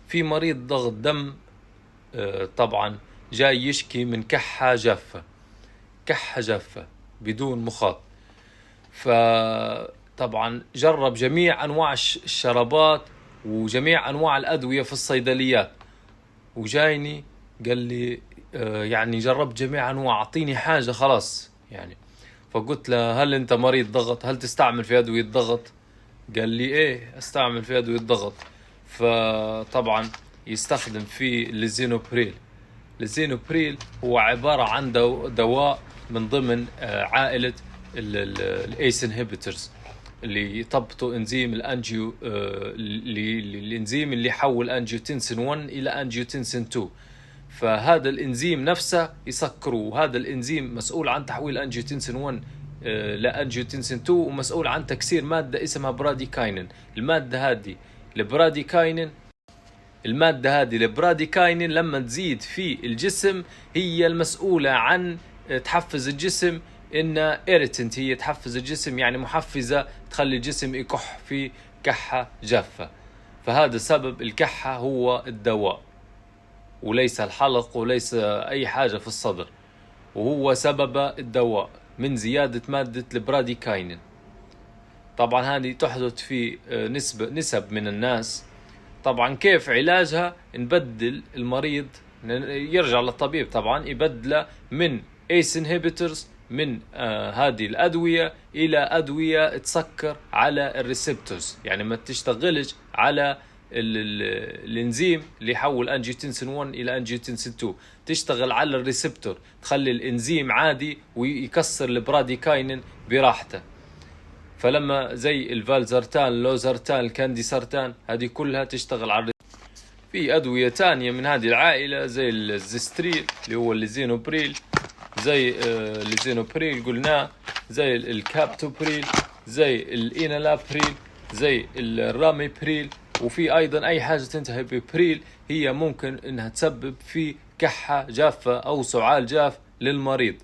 في مريض ضغط دم طبعا جاي يشكي من كحة جافة، كحة جافة بدون مخاط. فطبعا جرب جميع أنواع الشرابات وجميع أنواع الأدوية في الصيدليات، وجايني قال لي يعني جربت جميع أنواع، أعطيني حاجة خلاص يعني. فقلت له هل أنت مريض ضغط؟ هل تستعمل في أدوية ضغط؟ قال لي إيه أستعمل في أدوية ضغط. فطبعا يستخدم في الزينوبريل. الزينوبريل هو عبارة عن دواء من ضمن عائلة الايس انهبيتورز، اللي يضبطوا انزيم الانجيو الانزيم اللي يحول انجيوتنسين 1 الى انجيوتنسين 2. فهذا الانزيم نفسه يسكره، وهذا الانزيم مسؤول عن تحويل انجيوتنسين 1 لانجيوتنسين 2، ومسؤول عن تكسير مادة اسمها براديكاينين. المادة هذه البراديكاينين لما تزيد في الجسم هي المسؤولة عن تحفز الجسم إن إيريتنت، هي تحفز الجسم يعني محفزة تخلي الجسم يكح في كحة جافة. فهذا سبب الكحة هو الدواء، وليس الحلق وليس أي حاجة في الصدر، وهو سبب الدواء من زيادة مادة البراديكاينين. طبعا هذه تحدث في نسب من الناس. طبعا كيف علاجها؟ نبدل المريض، يرجع للطبيب طبعا يبدله من ACE inhibitors، من هذه الأدوية إلى أدوية تسكر على الريسبتورز، يعني ما تشتغلش على الانزيم اللي يحول انجيوتنسين 1 الى انجيوتنسين 2، تشتغل على الريسبتور، تخلي الانزيم عادي ويكسر البراديكاينين براحته. فلما زي الفالزرتان، اللوزرتان، الكانديسرتان، هذه كلها تشتغل على. في أدوية تانية من هذه العائلة زي الزستريل اللي هو الزينوبريل، زي الزينوبريل قلناه، زي الكابتوبريل، زي الإينالابريل، زي الراميبريل. وفي أيضا أي حاجة تنتهي ببريل هي ممكن إنها تسبب في كحة جافة أو سعال جاف للمريض.